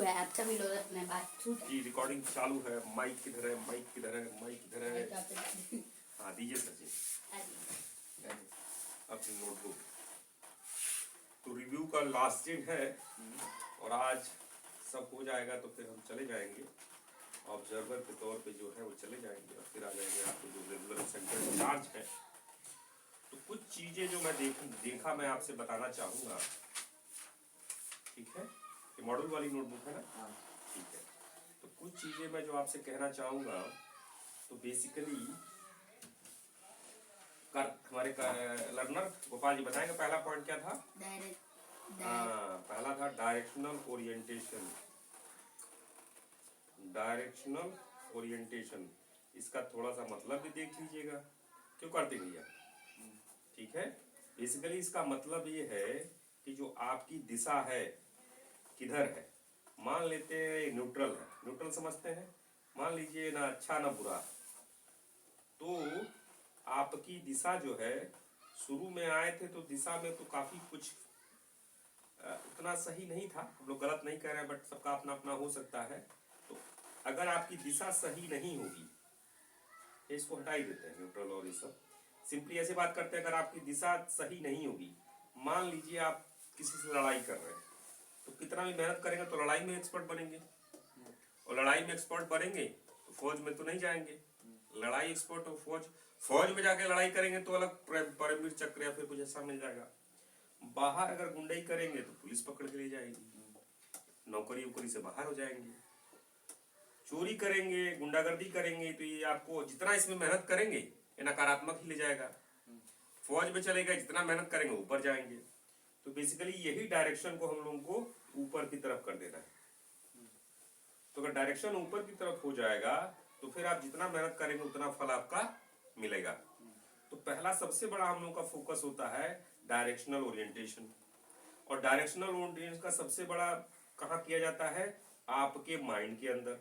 रहा है, आप सभी लोग अपने बात सुन रहे जी रिकॉर्डिंग चालू है। माइक किधर है, माइक किधर है, माइक किधर है? हैं। हाँ दीजिए सर जी अपनी नोटबुक। तो रिव्यू का लास्ट दिन है और आज सब हो जाएगा तो फिर हम चले जाएंगे ऑब्जर्वर के तौर पे जो है वो चले जाएंगे और फिर आ जाएंगे आपको जो रेगुलर सेंटर चार्ज है। तो कुछ चीजें जो मैं देखा मैं आपसे बताना चाहूंगा। ठीक है, ये मॉडल वाली नोटबुक है ना? ठीक है, तो कुछ चीजें मैं जो आपसे कहना चाहूंगा तो बेसिकली हमारे लर्नर गोपाल जी बताएंगे पहला पॉइंट क्या था? पहला था डायरेक्शनल ओरिएंटेशन। डायरेक्शनल ओरिएंटेशन, इसका थोड़ा सा मतलब भी देख लीजिएगा। क्यों करते भैया? ठीक है, बेसिकली इसका मतलब ये है कि जो आपकी दिशा है किधर है। मान लेते हैं न्यूट्रल है, न्यूट्रल समझते हैं, मान लीजिए ना अच्छा ना बुरा, तो आपकी दिशा जो है शुरू में आए थे तो दिशा में तो काफी कुछ उतना सही नहीं था। हम लोग गलत नहीं कह रहे हैं बट सबका अपना अपना हो सकता है। तो अगर आपकी दिशा सही नहीं होगी, इसको हटा ही देते हैं न्यूट्रल और ये सब, सिंपली ऐसे बात करते हैं अगर आपकी दिशा सही नहीं होगी, मान लीजिए आप किसी से लड़ाई कर रहे हैं तो कितना भी मेहनत करेंगे तो लड़ाई में एक्सपर्ट बनेंगे और लड़ाई में एक्सपर्ट बनेंगे तो फौज में तो नहीं जाएंगे। लड़ाई एक्सपर्ट हो फौज में जाके लड़ाई करेंगे तो अलग परमवीर चक्र या फिर कुछ ऐसा मिल जाएगा। बाहर अगर गुंडाई करेंगे तो पुलिस पकड़ के ले जाएगी, नौकरी वोकरी से बाहर हो जाएंगे। चोरी करेंगे, गुंडागर्दी करेंगे तो ये आपको जितना इसमें मेहनत करेंगे ये नकारात्मक ही ले जाएगा। फौज में चले गए, जितना मेहनत करेंगे ऊपर जाएंगे। तो बेसिकली यही डायरेक्शन को हम लोगों को ऊपर की तरफ कर देना है। तो अगर डायरेक्शन ऊपर की तरफ हो जाएगा तो फिर आप जितना मेहनत करेंगे उतना फल आपका मिलेगा। तो पहला सबसे बड़ा हम लोगों का फोकस होता है डायरेक्शनल ओरिएंटेशन। और डायरेक्शनल ओरिएंटेशन का सबसे बड़ा कहाँ किया जाता है? आपके माइंड के अंदर।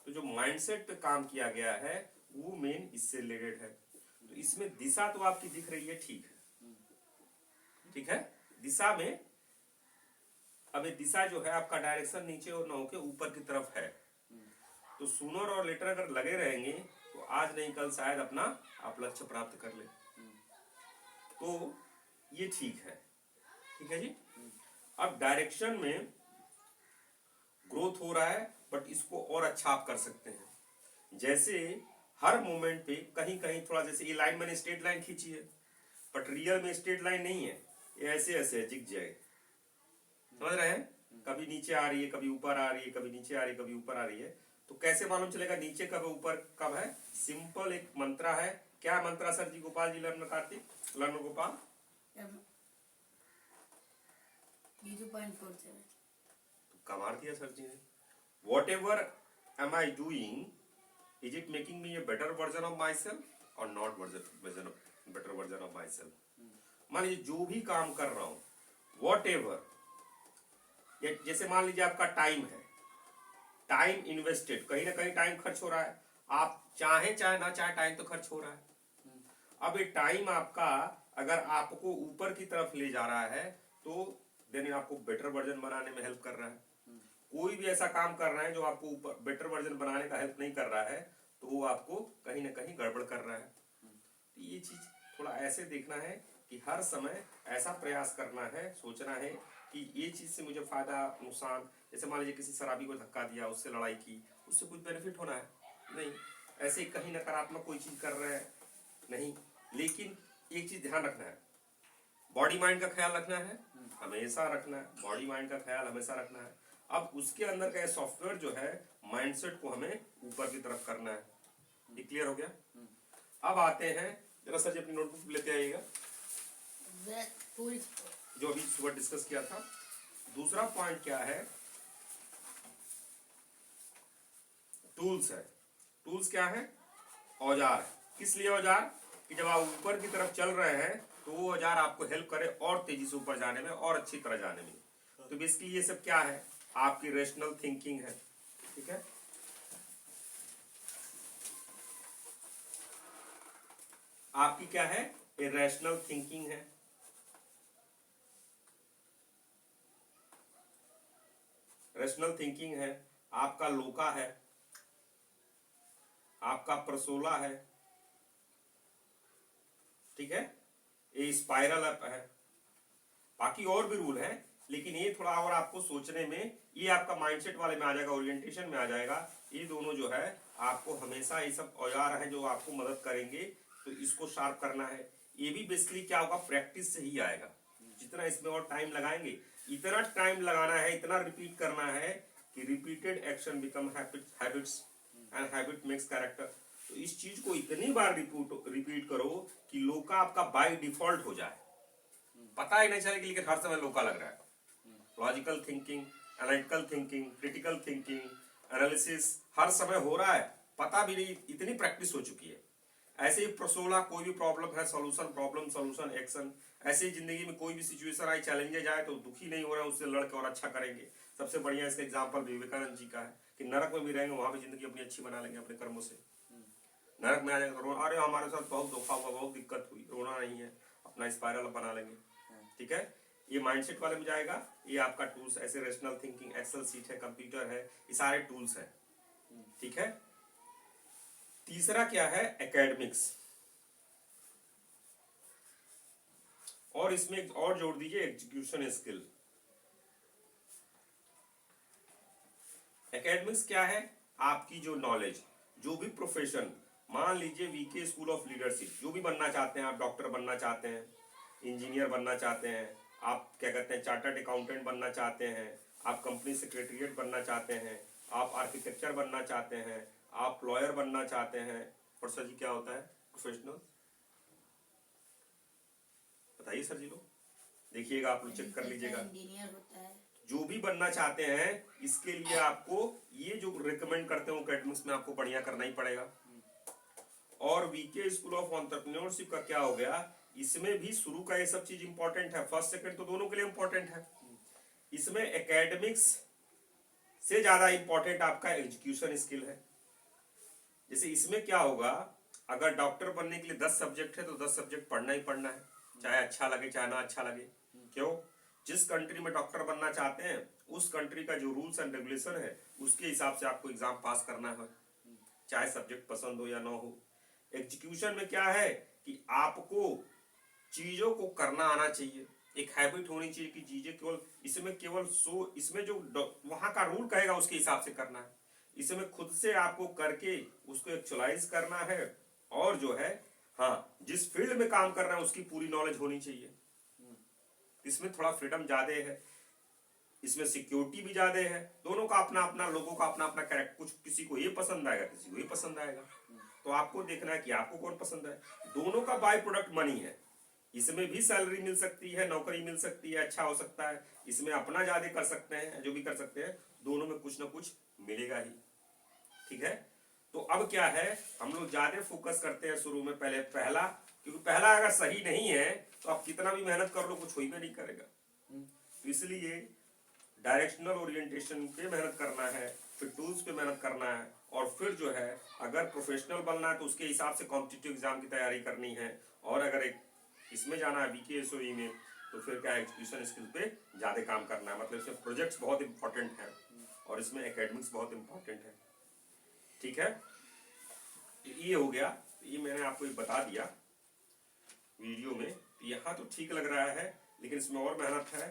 तो जो माइंडसेट पे काम किया गया है वो मेन इससे रिलेटेड है। तो इसमें दिशा तो आपकी दिख रही है, ठीक है, ठीक है। दिशा में अब दिशा जो है आपका डायरेक्शन नीचे और नौ के ऊपर की तरफ है। तो सूनर और लेटर अगर लगे रहेंगे तो आज नहीं कल शायद अपना आप लक्ष्य प्राप्त कर ले। तो ये ठीक है, ठीक है जी। अब डायरेक्शन में ग्रोथ हो रहा है बट इसको और अच्छा आप कर सकते हैं। जैसे हर मोमेंट पे कहीं कहीं थोड़ा, जैसे ये लाइन मैंने स्ट्रेट लाइन खींची है बट रियल में स्ट्रेट लाइन नहीं है, ये ऐसे ऐसे है, जिग जैग, समझ रहे हैं? कभी नीचे आ रही है, कभी ऊपर आ रही है, कभी नीचे आ रही है, कभी ऊपर आ रही है। तो कैसे मालूम चलेगा नीचे कब ऊपर कब है? सिंपल एक मंत्रा है। क्या mantra sir ji? Gopal ji learn Kartik, learn Gopal. तो कमाल दिया सर जी ने। Whatever am I doing, is it making me a better version of myself और not better version of myself. मान लीजिए जो भी काम कर रहा हूं, वॉट एवर, जैसे मान लीजिए आपका टाइम है, टाइम इन्वेस्टेड, कहीं ना कहीं टाइम खर्च हो रहा है। आप चाहे चाहे ना चाहे टाइम तो खर्च हो रहा है। अब ये टाइम आपका अगर आपको ऊपर की तरफ ले जा रहा है तो देन आपको बेटर वर्जन बनाने में हेल्प कर रहा है। कोई भी ऐसा काम कर रहा है जो आपको ऊपर बेटर वर्जन बनाने का हेल्प नहीं कर रहा है तो वो आपको कहीं ना कहीं गड़बड़ कर रहा है। तो ये चीज थोड़ा ऐसे देखना है कि हर समय ऐसा प्रयास करना है, सोचना है कि ये चीज से मुझे फायदा नुकसान, जैसे मान लीजिए किसी शराबी को धक्का दिया, उससे लड़ाई की, उससे कुछ बेनिफिट होना है नहीं, ऐसे कहीं नकारात्मक कोई चीज कर रहे हैं नहीं। लेकिन एक चीज ध्यान रखना है, बॉडी माइंड का ख्याल रखना है, हमेशा रखना है, बॉडी माइंड का ख्याल हमेशा रखना है। अब उसके अंदर का सॉफ्टवेयर जो है माइंडसेट को हमें ऊपर की तरफ करना है। ये क्लियर हो गया? अब आते हैं, जरा सर जी अपनी नोटबुक लेते आइएगा जो अभी सुबह डिस्कस किया था। दूसरा पॉइंट क्या है? टूल्स है। टूल्स क्या है? औजार है। किस लिए औजार? कि जब आप ऊपर की तरफ चल रहे हैं तो वो औजार आपको हेल्प करे और तेजी से ऊपर जाने में और अच्छी तरह जाने में। तो बेसिकली ये सब क्या है? आपकी रेशनल थिंकिंग है, ठीक है। आपकी क्या है? ये रैशनल थिंकिंग है। रेशनल थिंकिंग है, आपका लोका है, आपका प्रसोला है, ठीक है, ये स्पाइरल अप है। बाकी और भी रूल है, लेकिन ये थोड़ा और आपको सोचने में, ये आपका माइंडसेट वाले में आ जाएगा, ओरिएंटेशन में आ जाएगा। ये दोनों जो है आपको हमेशा, ये सब औजार है जो आपको मदद करेंगे, तो इसको शार्प करना है। ये भी बेसिकली क्या होगा, प्रैक्टिस से ही आएगा। जितना इसमें और टाइम लगाएंगे, इतना टाइम लगाना है, इतना रिपीट करना है कि repeated action become habits and habit makes character. तो इस चीज को इतनी बार रिपीट करो कि लोका आपका बाय डिफॉल्ट हो जाए, पता ही नहीं चलेगा लेकिन हर समय लोका लग रहा है। Logical thinking, analytical thinking, critical thinking, analysis हर समय हो रहा है, पता भी नहीं, इतनी प्रैक्टिस हो चुकी है। ऐसे ही प्रसोला, कोई भी प्रॉब्लम है, सॉल्यूशन, प्रॉब्लम सॉल्यूशन, एक्शन। ऐसे ही जिंदगी में कोई भी सिचुएशन आई, चैलेंजेज आए, तो दुखी नहीं हो रहा है, उससे लड़के और अच्छा करेंगे। सबसे बढ़िया इसका एग्जांपल विवेकानंद जी का है कि नरक में भी रहेंगे, वहां भी जिंदगी अपनी अच्छी बना लेंगे अपने कर्मों से। नरक में आ जाएंगे तो अरे हमारे साथ बहुत धोखा हुआ, बहुत दिक्कत हुई, रोना नहीं है, अपना स्पाइरल बना लेंगे। ठीक है, ये माइंडसेट वाले में जाएगा। ये आपका टूल्स, ऐसे रेशनल थिंकिंग, एक्सेल सीट है, कंप्यूटर है, ये सारे टूल्स हैं। ठीक है, तीसरा क्या है, एकेडमिक्स। और इसमें एक और जोड़ दीजिए, एग्जीक्यूशन स्किल। एकेडमिक्स क्या है, आपकी जो नॉलेज, जो भी प्रोफेशन, मान लीजिए वीके स्कूल ऑफ लीडरशिप, जो भी बनना चाहते हैं आप, डॉक्टर बनना चाहते हैं, इंजीनियर बनना चाहते हैं, आप क्या कहते हैं चार्टर्ड अकाउंटेंट बनना चाहते हैं, आप कंपनी सेक्रेटरीट बनना चाहते हैं, आप आर्किटेक्चर बनना चाहते हैं, आप लॉयर बनना चाहते हैं। और सर जी क्या होता है प्रोफेशनल, बताइए सर जी, लोग देखिएगा, आप लोग चेक कर लीजिएगा। इंजीनियर होता है। जो भी बनना चाहते हैं, इसके लिए आपको ये जो रिकमेंड करते हैं एकेडमिक्स में आपको बढ़िया करना ही पड़ेगा। और वीके स्कूल ऑफ एंटरप्रेन्योरशिप का क्या हो गया, इसमें भी शुरू का ये सब चीज इंपॉर्टेंट है, फर्स्ट सेकंड तो दोनों के लिए इंपॉर्टेंट है। इसमें एकेडमिक्स से ज्यादा इंपॉर्टेंट आपका एजुकेशन स्किल है। जैसे इसमें क्या होगा, अगर डॉक्टर बनने के लिए 10 सब्जेक्ट है तो 10 सब्जेक्ट पढ़ना ही पढ़ना है, चाहे अच्छा लगे चाहे ना अच्छा लगे। क्यों, जिस कंट्री में डॉक्टर बनना चाहते हैं उस कंट्री का जो रूल्स एंड रेगुलेशन है उसके हिसाब से आपको एग्जाम पास करना है, चाहे सब्जेक्ट पसंद हो या ना हो। एग्जीक्यूशन में क्या है कि आपको चीजों को करना आना चाहिए, एक हैबिट होनी चाहिए कि चीजें इसमें जो वहां का रूल कहेगा उसके हिसाब से करना है। इसमें खुद से आपको करके उसको एक्चुअलाइज करना है। और जो है, हाँ, जिस फील्ड में काम कर रहे हैं उसकी पूरी नॉलेज होनी चाहिए। इसमें थोड़ा फ्रीडम ज्यादा है, इसमें सिक्योरिटी भी ज्यादा है। दोनों का अपना अपना, लोगों का अपना अपना कैरेक्टर, कुछ किसी को ये पसंद आएगा, किसी को ये पसंद आएगा। तो आपको देखना है कि आपको कौन पसंद है। दोनों का बाय प्रोडक्ट मनी है। इसमें भी सैलरी मिल सकती है, नौकरी मिल सकती है, अच्छा हो सकता है, इसमें अपना ज्यादा कर सकते हैं, जो भी कर सकते हैं, दोनों में कुछ ना कुछ मिलेगा ही। ठीक है, तो अब क्या है, हम लोग ज्यादा फोकस करते हैं शुरू में पहला, क्योंकि पहला अगर सही नहीं है तो आप कितना भी मेहनत कर लो कुछ हो ही नहीं करेगा। तो इसलिए डायरेक्शनल ओरिएंटेशन पे मेहनत करना है, फिर टूल्स पे मेहनत करना है, और फिर जो है अगर प्रोफेशनल बनना है तो उसके हिसाब से कॉम्पिटिटिव एग्जाम की तैयारी करनी है। और अगर एक इसमें जाना है बीकेएसओई में, तो फिर क्या एजुकेशन स्किल पे ज्यादा काम करना है। मतलब इसमें प्रोजेक्ट्स बहुत इंपॉर्टेंट है और इसमें एकेडमिक्स बहुत इंपॉर्टेंट है। ठीक है, ये हो गया, ये मैंने आपको बता दिया वीडियो में। यहाँ तो ठीक लग रहा है, लेकिन इसमें और मेहनत है।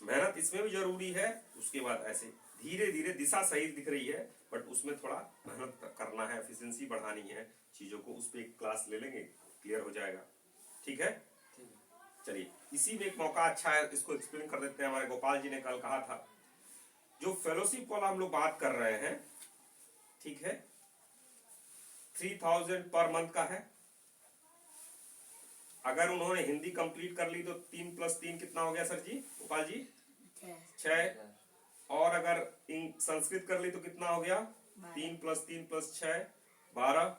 मेहनत इसमें भी जरूरी है। उसके बाद ऐसे धीरे धीरे दिशा सही दिख रही है, बट उसमें थोड़ा मेहनत करना है, एफिशिएंसी बढ़ानी है चीजों को। उस पर एक क्लास ले लेंगे, क्लियर हो जाएगा। ठीक है, चलिए इसी में एक मौका अच्छा है, इसको एक्सप्लेन कर देते हैं। हमारे गोपाल जी ने कल कहा था, जो फेलोशिप वाला हम लोग बात कर रहे हैं, ठीक है, 3000 पर मंथ का है। अगर उन्होंने हिंदी कंप्लीट कर ली तो 3 + 3 कितना हो गया सर जी, गोपाल जी? 6। और अगर संस्कृत कर ली तो कितना हो गया? 3 + 3 + 6 12।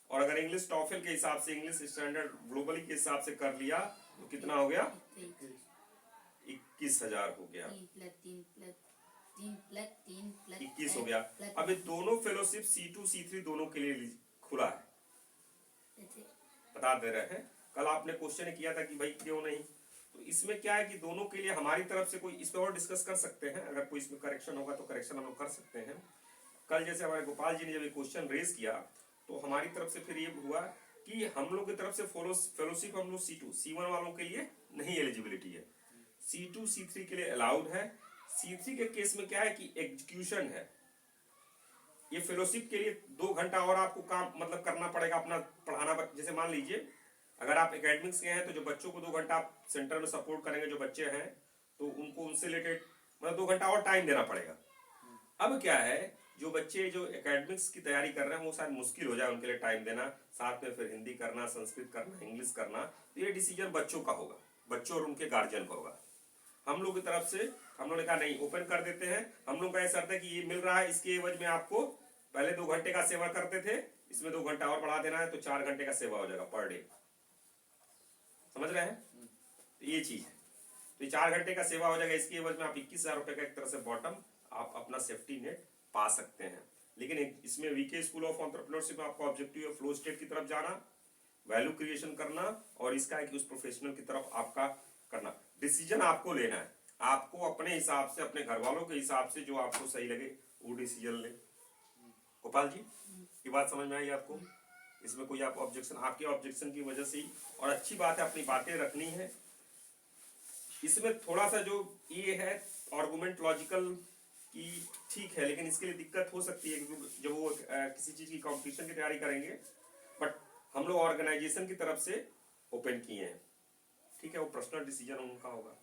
और अगर इंग्लिश टॉफल के हिसाब से, इंग्लिश स्टैंडर्ड ग्लोबली के हिसाब से कर लिया तो कितना हो गया? 21,000 हो गया। 21 हो गया। अब ये दोनों फेलोशिप C2 C3 दोनों के लिए खुला है, बता दे रहे हैं। कल आपने क्वेश्चन किया था कि भाई क्यों नहीं, तो इसमें क्या है कि दोनों के लिए हमारी तरफ से कोई इस पर और डिस्कस कर सकते हैं, अगर कोई इसमें करेक्शन होगा तो करेक्शन हम लोग कर सकते हैं। कल जैसे हमारे गोपाल जी ने जब ये क्वेश्चन रेज किया तो हमारी तरफ से फिर ये हुआ कि हम लोग की तरफ से फेलोशिप हम लोग C2 C1 वालों के लिए नहीं एलिजिबिलिटी है, C2 C3 के लिए अलाउड है। C3 के केस में क्या है कि एग्जीक्यूशन है, ये फेलोशिप के लिए 2 घंटा और आपको काम मतलब करना पड़ेगा अपना पढ़ाना। जैसे मान लीजिए अगर आप एकेडमिक्स के हैं तो जो बच्चों को 2 घंटा आप सेंटर में सपोर्ट करेंगे, जो बच्चे हैं तो उनको उनसे रिलेटेड मतलब 2 घंटा और टाइम देना पड़ेगा। अब क्या है, जो बच्चे जो एकेडमिक्स की तैयारी कर रहे हैं वो शायद मुश्किल हो जाए उनके लिए टाइम देना, साथ में फिर हिंदी करना, संस्कृत करना, इंग्लिश करना, तो ये डिसीजन बच्चों का होगा, बच्चों और उनके गार्जियन का होगा। हम लोग की तरफ से हम लोग ने कहा नहीं, ओपन कर देते हैं। हम लोग का ऐसा है कि ये मिल रहा है, इसके एवज में आपको पहले 2 घंटे का सेवा करते थे, इसमें 2 घंटा और बढ़ा देना है तो 4 घंटे का सेवा हो जाएगा पर डे। समझ रहे हैं? तो ये चीज है, तो ये 4 घंटे का सेवा हो जाएगा, इसके एवज में आप 21,000 रुपए का एक तरह से बॉटम आप अपना सेफ्टी नेट पा सकते हैं। लेकिन इसमें वीके स्कूल ऑफ एंटरप्रेन्योरशिप में आपका ऑब्जेक्टिव है फ्लो स्टेट की तरफ जाना, वैल्यू क्रिएशन करना, और इसका है कि उस प्रोफेशनल की तरफ आपका करना। डिसीजन आपको लेना है, आपको अपने हिसाब से, अपने घर वालों के हिसाब से जो आपको सही लगे वो डिसीजन ले। गोपाल जी ये बात समझ में आई आपको? इसमें कोई आप ऑब्जेक्शन, आपके ऑब्जेक्शन की वजह से ही, और अच्छी बात है अपनी बातें रखनी है। इसमें थोड़ा सा जो ये है आर्गुमेंट लॉजिकल की ठीक है, लेकिन इसके लिए दिक्कत हो सकती है क्योंकि जब वो किसी चीज की कंपटीशन की तैयारी करेंगे। बट हम लोग ऑर्गेनाइजेशन की तरफ से ओपन किए हैं, ठीक है, वो पर्सनल डिसीजन उनका होगा।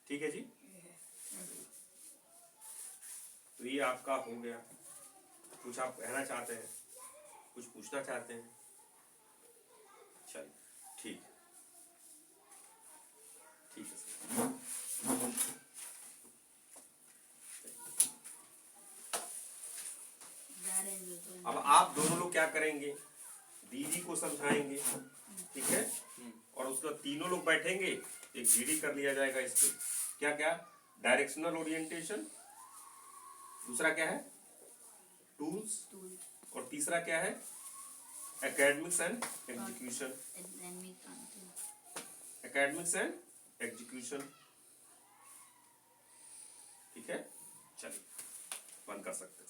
ठीक है जी, तो ये आपका हो गया। कुछ आप कहना चाहते हैं, कुछ पूछना चाहते हैं? चलिए ठीक ठीक है सर। अब आप दोनों लोग क्या करेंगे, दीदी को समझाएंगे, ठीक है, और उसके बाद तीनों लोग बैठेंगे, एक जीडी कर लिया जाएगा इस पे। क्या क्या? डायरेक्शनल ओरिएंटेशन, दूसरा क्या है टूल्स, और तीसरा क्या है academics and execution. Academics and execution, ठीक है। चलिए बंद कर सकते हैं।